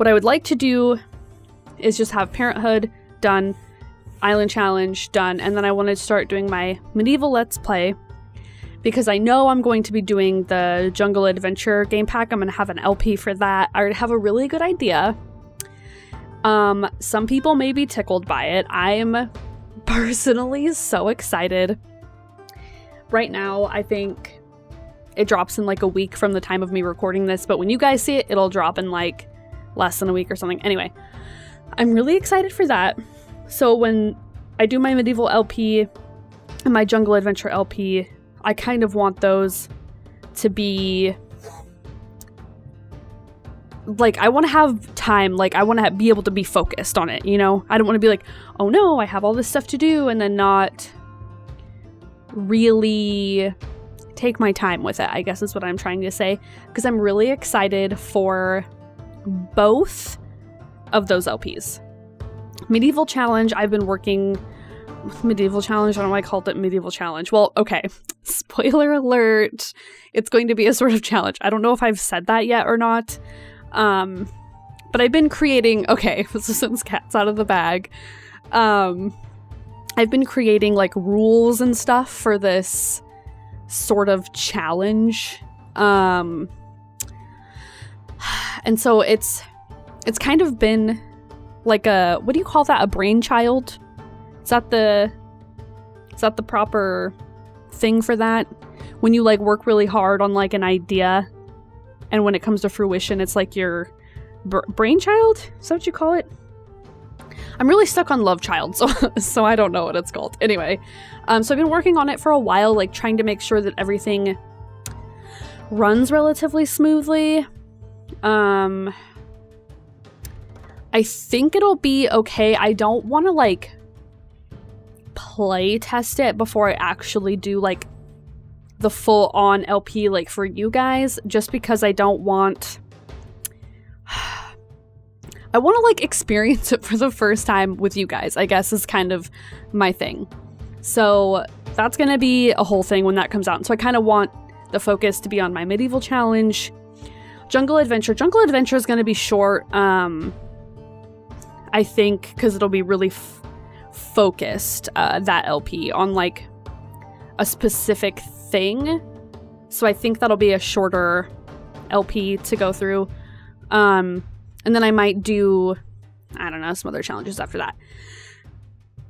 what I would like to do is just have Parenthood done, Island Challenge done, and then I want to start doing my medieval Let's Play, because I know I'm going to be doing the Jungle Adventure game pack. I'm going to have an LP for that. I already have a really good idea. Some people may be tickled by it. I'm personally so excited. Right now, I think it drops in like a week from the time of me recording this, but when you guys see it, it'll drop in like less than a week or something. Anyway, I'm really excited for that. So when I do my medieval LP and my Jungle Adventure LP, I kind of want those to be like, I want to have time, like I want to be able to be focused on it, you know? I don't want to be like, oh no, I have all this stuff to do, and then not really take my time with it, I guess is what I'm trying to say, because I'm really excited for both of those LPs. Medieval Challenge, I've been working with Medieval Challenge. I don't know why I called it Medieval Challenge. Well, okay, spoiler alert, it's going to be a sort of challenge. I don't know if I've said that yet or not, but I've been creating, okay, since cat's out of the bag, I've been creating like rules and stuff for this sort of challenge, and so it's kind of been like a, what do you call that, a brainchild? Is that the proper thing for that? When you like work really hard on like an idea, and when it comes to fruition, it's like your brainchild? Is that what you call it? I'm really stuck on Love Child, so I don't know what it's called. Anyway, so I've been working on it for a while, like trying to make sure that everything runs relatively smoothly. I think it'll be okay. I don't want to like play test it before I actually do like the full on LP like for you guys, just because I don't want, I want to like experience it for the first time with you guys, I guess is kind of my thing. So that's going to be a whole thing when that comes out. And so I kind of want the focus to be on my medieval challenge. Jungle Adventure. Jungle Adventure is going to be short, I think, because it'll be really focused, that LP, on like a specific thing. So I think that'll be a shorter LP to go through. And then I might do, I don't know, some other challenges after that.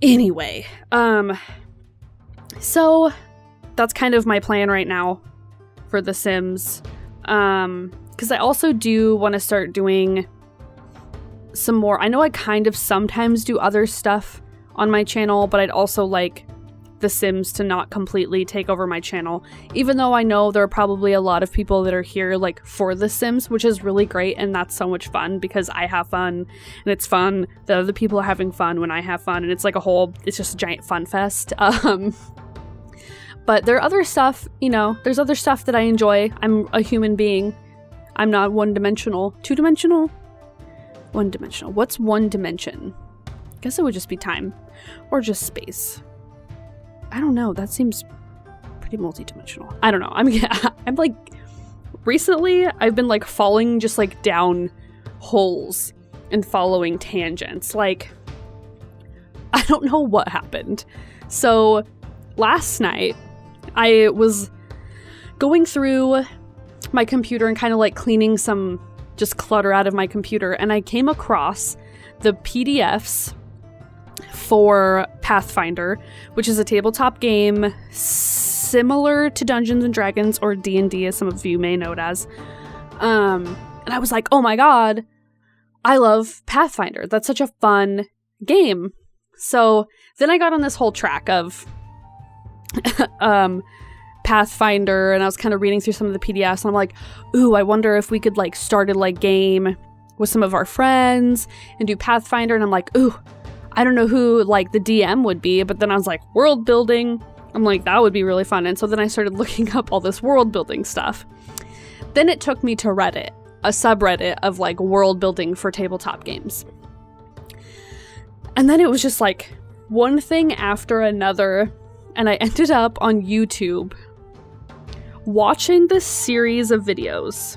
Anyway, so that's kind of my plan right now for The Sims. Because I also do want to start doing some more. I know I kind of sometimes do other stuff on my channel, but I'd also like The Sims to not completely take over my channel, even though I know there are probably a lot of people that are here like for The Sims, which is really great, and that's so much fun because I have fun, and it's fun that other people are having fun when I have fun, and it's like a whole, it's just a giant fun fest. But there are other stuff, you know, there's other stuff that I enjoy. I'm a human being. I'm not one-dimensional. Two-dimensional? One-dimensional. What's one dimension? I guess it would just be time. Or just space. I don't know. That seems pretty multi-dimensional. I don't know. I'm like, recently I've been like falling just like down holes and following tangents. Like, I don't know what happened. So last night I was going through my computer and kind of like cleaning some just clutter out of my computer, and I came across the PDFs for Pathfinder, which is a tabletop game similar to Dungeons and Dragons, or D&D as some of you may know it as. And I was like, oh my god, I love Pathfinder. That's such a fun game. So then I got on this whole track of Pathfinder, and I was kind of reading through some of the PDFs, and I'm like, ooh, I wonder if we could like start a like game with some of our friends and do Pathfinder. And I'm like, ooh, I don't know who like the DM would be, but then I was like, world building. I'm like, that would be really fun. And so then I started looking up all this world building stuff. Then it took me to Reddit, a subreddit of like world building for tabletop games. And then it was just like one thing after another, and I ended up on YouTube watching this series of videos.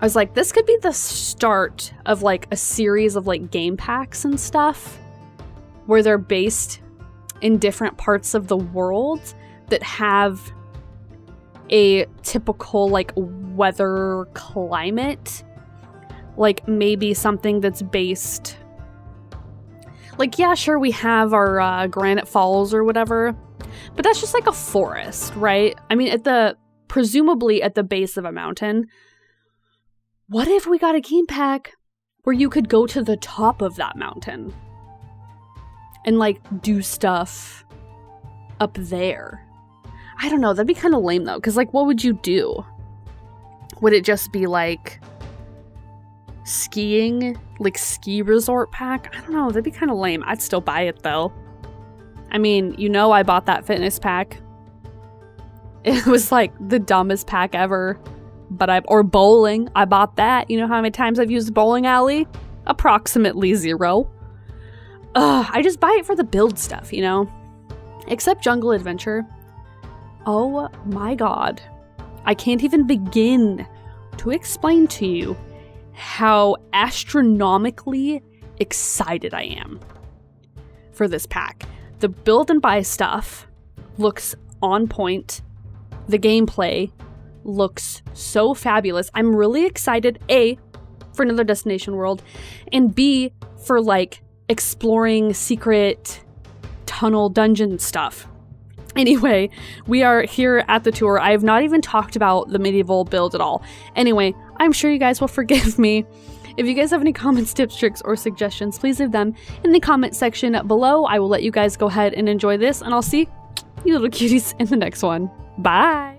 I was like, this could be the start of like a series of like game packs and stuff where they're based in different parts of the world that have a typical like weather climate. Like maybe something that's based, like, yeah, sure, we have our Granite Falls or whatever, but that's just like a forest, right? I mean, presumably at the base of a mountain. What if we got a game pack where you could go to the top of that mountain and like do stuff up there? I don't know, that'd be kind of lame though, because like, what would you do? Would it just be like skiing, like ski resort pack? I don't know, that'd be kind of lame. I'd still buy it though. I mean, you know, I bought that fitness pack. It was like the dumbest pack ever. Or bowling, I bought that. You know how many times I've used bowling alley? Approximately 0. I just buy it for the build stuff, you know? Except Jungle Adventure. Oh my god. I can't even begin to explain to you how astronomically excited I am for this pack. The build and buy stuff looks on point. The gameplay looks so fabulous. I'm really excited, A, for another Destination World, and B, for like exploring secret tunnel dungeon stuff. Anyway, we are here at the tour. I have not even talked about the medieval build at all. Anyway, I'm sure you guys will forgive me. If you guys have any comments, tips, tricks, or suggestions, please leave them in the comment section below. I will let you guys go ahead and enjoy this, and I'll see you little cuties in the next one. Bye!